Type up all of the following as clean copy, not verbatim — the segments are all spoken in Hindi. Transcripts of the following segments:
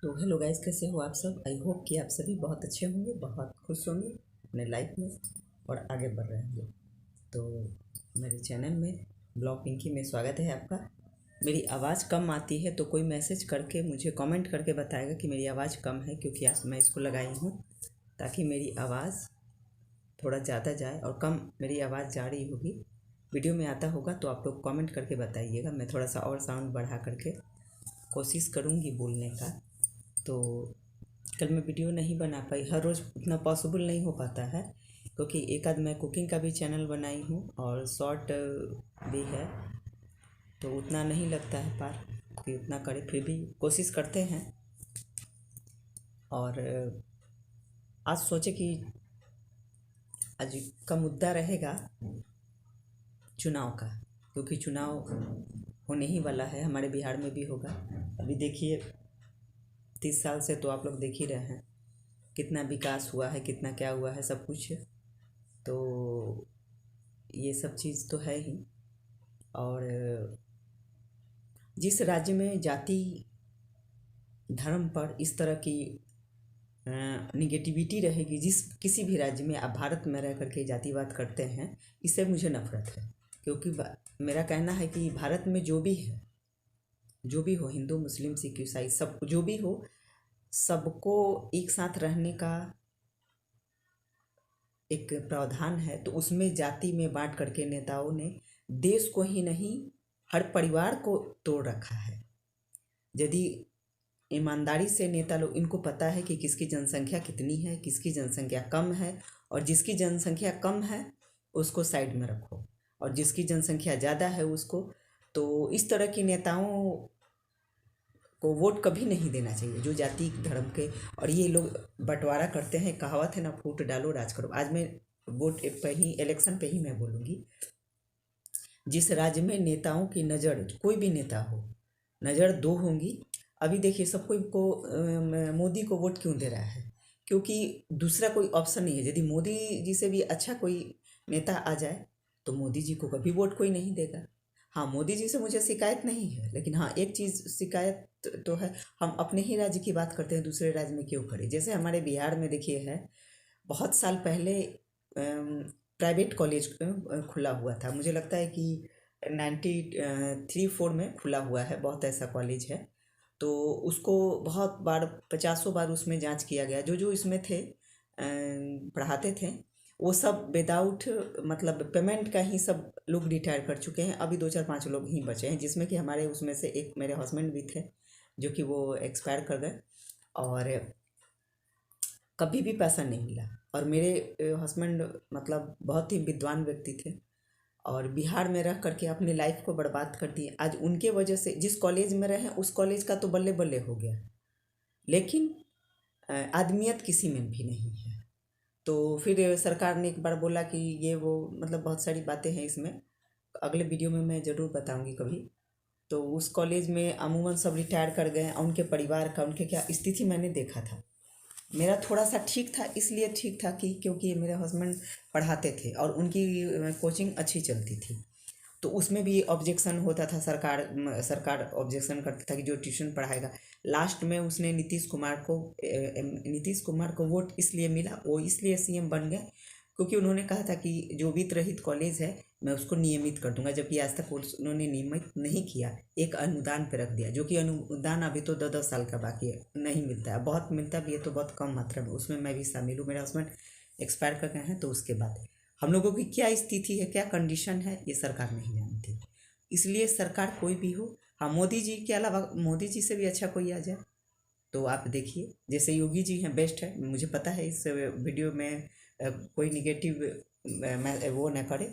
तो हेलो गाइस, कैसे हो आप सब। आई होप कि आप सभी बहुत अच्छे होंगे, बहुत खुश होंगे अपने लाइफ में और आगे बढ़ रहे होंगे। तो मेरे चैनल में ब्लॉग पिंकी में स्वागत है आपका। मेरी आवाज़ कम आती है तो कोई मैसेज करके मुझे कमेंट करके बताएगा कि मेरी आवाज़ कम है, क्योंकि आज मैं इसको लगाई हूँ ताकि मेरी आवाज़ थोड़ा ज़्यादा जाए और कम मेरी आवाज़ जा रही होगी, वीडियो में आता होगा तो आप लोग कमेंट करके बताइएगा। मैं थोड़ा सा और साउंड बढ़ा करके कोशिश करूँगी बोलने का। तो कल मैं वीडियो नहीं बना पाई, हर रोज़ उतना पॉसिबल नहीं हो पाता है, क्योंकि एक आध मैं कुकिंग का भी चैनल बनाई हूँ और शॉर्ट भी है, तो उतना नहीं लगता है पार कि उतना करें, फिर भी कोशिश करते हैं। और आज सोचे कि आज का मुद्दा रहेगा चुनाव का, क्योंकि चुनाव होने ही वाला है, हमारे बिहार में भी होगा। अभी देखिए 30 साल से तो आप लोग देख ही रहे हैं कितना विकास हुआ है, कितना क्या हुआ है, सब कुछ। तो ये सब चीज़ तो है ही। और जिस राज्य में जाति धर्म पर इस तरह की निगेटिविटी रहेगी, जिस किसी भी राज्य में आप भारत में रह करके जातिवाद करते हैं, इससे मुझे नफरत है। क्योंकि मेरा कहना है कि भारत में जो भी है, जो भी हो, हिंदू मुस्लिम सिख ईसाई सब जो भी हो, सबको एक साथ रहने का एक प्रावधान है। तो उसमें जाति में बांट करके नेताओं ने देश को ही नहीं, हर परिवार को तोड़ रखा है। यदि ईमानदारी से नेता लोग, इनको पता है कि किसकी जनसंख्या कितनी है, किसकी जनसंख्या कम है, और जिसकी जनसंख्या कम है उसको साइड में रखो, और जिसकी जनसंख्या ज़्यादा है उसको। तो इस तरह की नेताओं को वोट कभी नहीं देना चाहिए, जो जाति धर्म के। और ये लोग बंटवारा करते हैं, कहावत है ना, फूट डालो राज करो। आज मैं वोट पे ही, इलेक्शन पे ही मैं बोलूँगी। जिस राज्य में नेताओं की नज़र, कोई भी नेता हो, नज़र दो होंगी। अभी देखिए सब कोई को मोदी को वोट क्यों दे रहा है, क्योंकि दूसरा कोई ऑप्शन नहीं है। यदि मोदी जी से भी अच्छा कोई नेता आ जाए तो मोदी जी को कभी वोट कोई नहीं देगा। हाँ, मोदी जी से मुझे शिकायत नहीं है, लेकिन हाँ एक चीज़ शिकायत तो है, हम अपने ही राज्य की बात करते हैं, दूसरे राज्य में क्यों करें। जैसे हमारे बिहार में देखिए है, बहुत साल पहले प्राइवेट कॉलेज खुला हुआ था, मुझे लगता है कि 93-4 में खुला हुआ है, बहुत ऐसा कॉलेज है। तो उसको बहुत बार, 50 बार उसमें जांच किया गया। जो जो इसमें थे पढ़ाते थे, वो सब विदाउट मतलब पेमेंट का ही सब लोग रिटायर कर चुके हैं। अभी 2-4-5 लोग ही बचे हैं, जिसमें कि हमारे उसमें से एक मेरे हस्बैंड भी थे, जो कि वो एक्सपायर कर गए और कभी भी पैसा नहीं मिला। और मेरे हस्बैंड मतलब बहुत ही विद्वान व्यक्ति थे, और बिहार में रह करके अपनी लाइफ को बर्बाद कर दिए। आज उनके वजह से जिस कॉलेज में रहे उस कॉलेज का तो बल्ले बल्ले हो गया, लेकिन आदमियत किसी में भी नहीं है। तो फिर सरकार ने एक बार बोला कि ये वो, मतलब बहुत सारी बातें हैं इसमें, अगले वीडियो में मैं ज़रूर बताऊंगी कभी। तो उस कॉलेज में अमूमन सब रिटायर कर गए, उनके परिवार का, उनके क्या स्थिति मैंने देखा था। मेरा थोड़ा सा ठीक था, इसलिए ठीक था कि क्योंकि मेरे हस्बैंड पढ़ाते थे और उनकी कोचिंग अच्छी चलती थी। तो उसमें भी ऑब्जेक्शन होता था, सरकार ऑब्जेक्शन करता था कि जो ट्यूशन पढ़ाएगा। लास्ट में उसने नीतीश कुमार को वोट इसलिए मिला, वो इसलिए सीएम बन गए, क्योंकि उन्होंने कहा था कि जो वित्त रहित कॉलेज है मैं उसको नियमित कर दूंगा। जबकि आज तक उन्होंने नियमित नहीं किया, एक अनुदान पे रख दिया, जो कि अनुदान अभी तो 10-10 साल का बाकी है, नहीं मिलता है। बहुत मिलता भी है तो बहुत कम मात्रा में, उसमें मैं भी शामिल हूँ। मेरा हस्बैंड एक्सपायर कर गए हैं, तो उसके बाद हम लोगों की क्या स्थिति है, क्या कंडीशन है, ये सरकार नहीं जानती। इसलिए सरकार कोई भी हो, हाँ मोदी जी के अलावा मोदी जी से भी अच्छा कोई आ जाए तो आप देखिए, जैसे योगी जी हैं, बेस्ट है। मुझे पता है इस वीडियो में कोई निगेटिव वो न करे,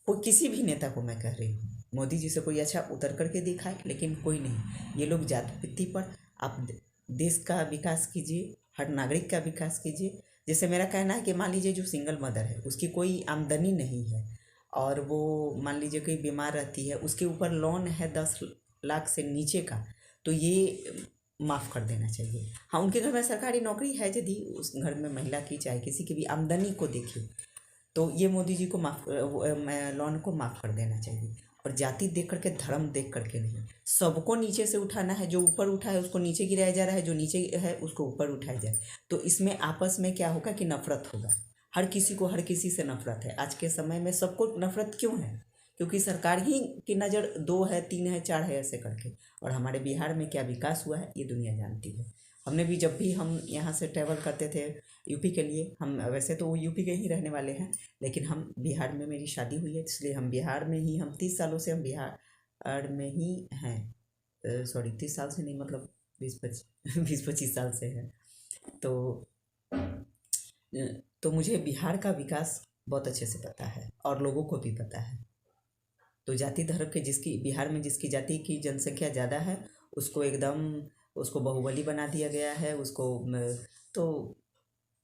कोई किसी भी नेता को मैं कह रही हूँ, मोदी जी से कोई अच्छा उतर करके दिखाए, लेकिन कोई नहीं। ये लोग जाति पाति पर, आप देश का विकास कीजिए, हर नागरिक का विकास कीजिए। जैसे मेरा कहना है कि मान लीजिए जो सिंगल मदर है, उसकी कोई आमदनी नहीं है, और वो मान लीजिए कोई बीमार रहती है, उसके ऊपर लोन है 10 लाख से नीचे का, तो ये माफ़ कर देना चाहिए। हाँ, उनके घर में सरकारी नौकरी है, यदि उस घर में महिला की, चाहे किसी की भी आमदनी को देखिए, तो ये मोदी जी को लोन को माफ़ कर देना चाहिए। और जाति देख करके, धर्म देख करके नहीं। सबको नीचे से उठाना है, जो ऊपर उठा है उसको नीचे गिराया जा रहा है, जो नीचे है उसको ऊपर उठाया जाए। तो इसमें आपस में क्या होगा कि नफरत होगा। हर किसी को हर किसी से नफरत है। आज के समय में सबको नफरत क्यों है? क्योंकि सरकार ही की नज़र 2 है, 3 है, 4 है ऐसे करके। और हमारे बिहार में क्या विकास हुआ है ये दुनिया जानती है। हमने भी, जब भी हम यहाँ से ट्रैवल करते थे यूपी के लिए, हम वैसे तो यूपी के ही रहने वाले हैं, लेकिन हम बिहार में, मेरी शादी हुई है इसलिए हम बिहार में ही, हम 30 सालों से हम बिहार में ही हैं। सॉरी, 30 साल से नहीं, मतलब 20-25 साल से हैं। तो मुझे बिहार का विकास बहुत अच्छे से पता है और लोगों को भी पता है। तो जाति धर्म के, जिसकी बिहार में जिसकी जाति की जनसंख्या ज़्यादा है उसको एकदम, उसको बाहुबली बना दिया गया है उसको। तो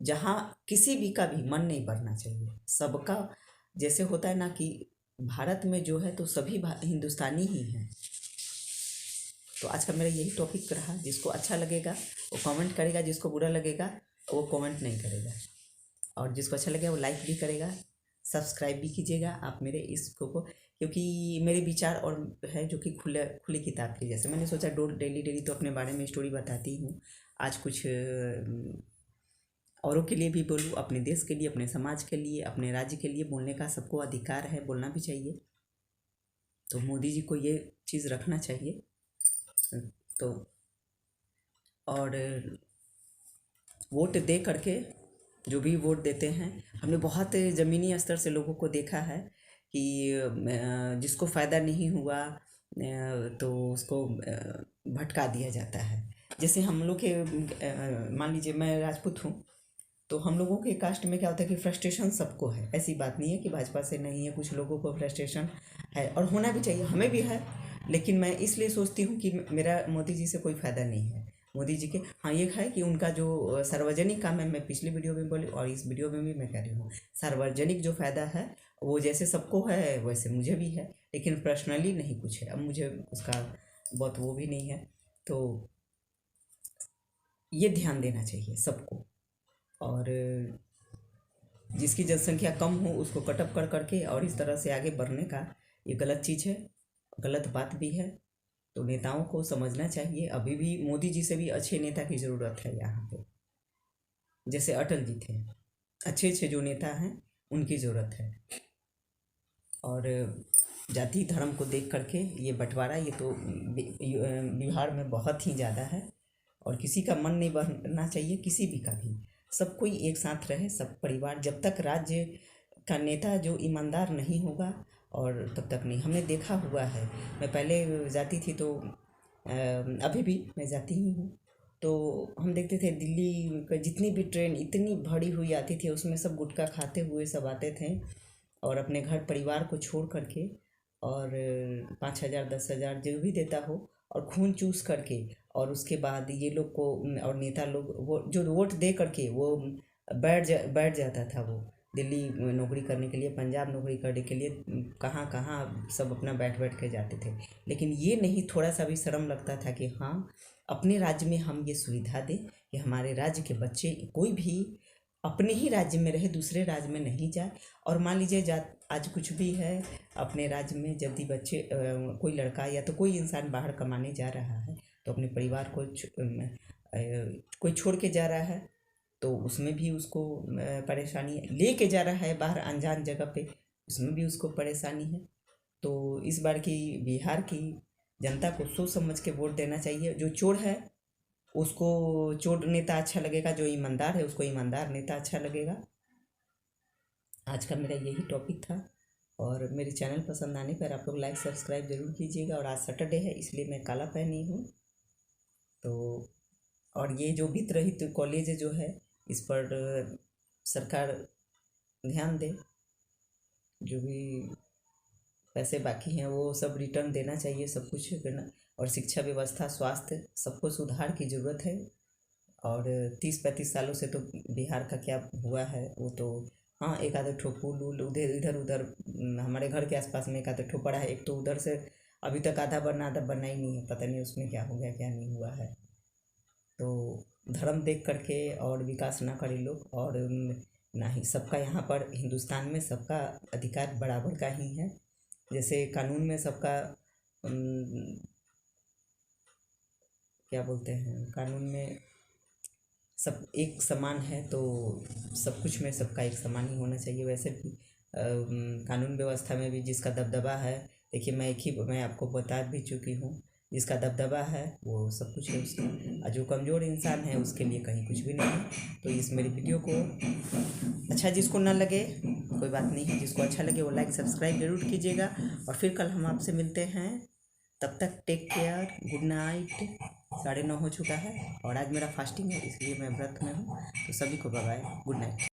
जहाँ किसी भी का भी मन नहीं भरना चाहिए, सबका जैसे होता है ना कि भारत में जो है तो सभी हिंदुस्तानी ही हैं। तो आज का मेरा यही टॉपिक रहा। जिसको अच्छा लगेगा वो कमेंट करेगा, जिसको बुरा लगेगा वो कमेंट नहीं करेगा, और जिसको अच्छा लगेगा वो लाइक भी करेगा, सब्सक्राइब भी कीजिएगा आप मेरे इसको को, क्योंकि मेरे विचार और है जो कि खुली किताब के जैसे। मैंने सोचा डेली तो अपने बारे में स्टोरी बताती हूँ। आज कुछ औरों के लिए भी बोलूँ, अपने देश के लिए, अपने समाज के लिए, अपने राज्य के लिए बोलने का सबको अधिकार है, बोलना भी चाहिए। तो मोदी जी को ये चीज़ रखना चाहिए। तो और वोट दे करके, जो भी वोट देते हैं, हमने बहुत ज़मीनी स्तर से लोगों को देखा है कि जिसको फ़ायदा नहीं हुआ तो उसको भटका दिया जाता है। जैसे हम लोग के, मान लीजिए मैं राजपूत हूँ, तो हम लोगों के कास्ट में क्या होता है कि फ्रस्ट्रेशन सबको है। ऐसी बात नहीं है कि भाजपा से नहीं है, कुछ लोगों को फ्रस्ट्रेशन है और होना भी चाहिए, हमें भी है। लेकिन मैं इसलिए सोचती हूँ कि मेरा मोदी जी से कोई फ़ायदा नहीं है। मोदी जी के, हाँ ये है कि उनका जो सार्वजनिक काम है, मैं पिछली वीडियो में बोली और इस वीडियो में भी मैं कह रही हूँ, सार्वजनिक जो फ़ायदा है वो जैसे सबको है वैसे मुझे भी है, लेकिन पर्सनली नहीं कुछ है। अब मुझे उसका बहुत वो भी नहीं है। तो ये ध्यान देना चाहिए सबको। और जिसकी जनसंख्या कम हो उसको कटअप कर करके और इस तरह से आगे बढ़ने का, ये गलत चीज़ है, गलत बात भी है। तो नेताओं को समझना चाहिए। अभी भी मोदी जी से भी अच्छे नेता की ज़रूरत है यहाँ पे। जैसे अटल जी थे, अच्छे अच्छे जो नेता हैं उनकी ज़रूरत है। और जाति धर्म को देख करके ये बंटवारा, ये तो बिहार में बहुत ही ज़्यादा है। और किसी का मन नहीं बढ़ना चाहिए, किसी भी का भी। सब कोई एक साथ रहे, सब परिवार। जब तक राज्य का नेता जो ईमानदार नहीं होगा और तब तक नहीं। हमने देखा हुआ है, मैं पहले जाती थी तो अभी भी मैं जाती ही हूँ। तो हम देखते थे दिल्ली का जितनी भी ट्रेन इतनी भरी हुई आती थी, उसमें सब गुटखा खाते हुए सब आते थे और अपने घर परिवार को छोड़ करके, और 5,000 10,000 जो भी देता हो और खून चूस करके, और उसके बाद ये लोग को और नेता लोग वो जो वोट दे करके वो बैठ जाता था। वो दिल्ली नौकरी करने के लिए, पंजाब नौकरी करने के लिए, कहाँ कहाँ सब अपना बैठ बैठ के जाते थे। लेकिन ये नहीं, थोड़ा सा भी शर्म लगता था कि हाँ अपने राज्य में हम ये सुविधा दें कि हमारे राज्य के बच्चे कोई भी अपने ही राज्य में रहे, दूसरे राज्य में नहीं जाए। और मान लीजिए आज कुछ भी है अपने राज्य में, यदि बच्चे कोई लड़का या तो कोई इंसान बाहर कमाने जा रहा है तो अपने परिवार को कोई छोड़ के जा रहा है तो उसमें भी उसको परेशानी है। ले के जा रहा है बाहर अनजान जगह पे, उसमें भी उसको परेशानी है। तो इस बार की बिहार की जनता को सोच समझ के वोट देना चाहिए। जो चोर है उसको चोर नेता अच्छा लगेगा, जो ईमानदार है उसको ईमानदार नेता अच्छा लगेगा। आज का मेरा यही टॉपिक था। और मेरे चैनल पसंद आने पर आप लोग लाइक सब्सक्राइब जरूर कीजिएगा। और आज सैटरडे है इसलिए मैं काला पहनी हूँ। तो और ये जो वित्त रहित कॉलेज जो है इस पर सरकार ध्यान दे, जो भी पैसे बाकी हैं वो सब रिटर्न देना चाहिए, सब कुछ करना। और शिक्षा व्यवस्था, स्वास्थ्य, सबको सुधार की ज़रूरत है। और 30-35 सालों से तो बिहार का क्या हुआ है वो तो, हाँ एक आधा ठो पुल उल उधर इधर उधर हमारे घर के आसपास में एक आधा ठो पड़ा है, एक तो उधर से अभी तक आधा बना ही नहीं है, पता नहीं उसमें क्या हो गया क्या नहीं हुआ है। तो धर्म देख करके और विकास ना करें लोग। और ना ही सबका यहाँ पर हिंदुस्तान में सबका अधिकार बराबर का ही है। जैसे कानून में सबका क्या बोलते हैं, कानून में सब एक समान है, तो सब कुछ में सबका एक समान ही होना चाहिए। वैसे भी कानून व्यवस्था में भी जिसका दबदबा है, देखिए मैं आपको बता भी चुकी हूँ, जिसका दबदबा है वो सब कुछ है उसका, और जो कमज़ोर इंसान है उसके लिए कहीं कुछ भी नहीं है। तो इस मेरी वीडियो को अच्छा, जिसको ना लगे कोई बात नहीं, जिसको अच्छा लगे वो लाइक सब्सक्राइब जरूर कीजिएगा। और फिर कल हम आपसे मिलते हैं, तब तक टेक केयर, गुड नाइट। 9:30 हो चुका है और आज मेरा फास्टिंग है, इसलिए मैं व्रत में हूँ। तो सभी को बाय बाय, गुड नाइट।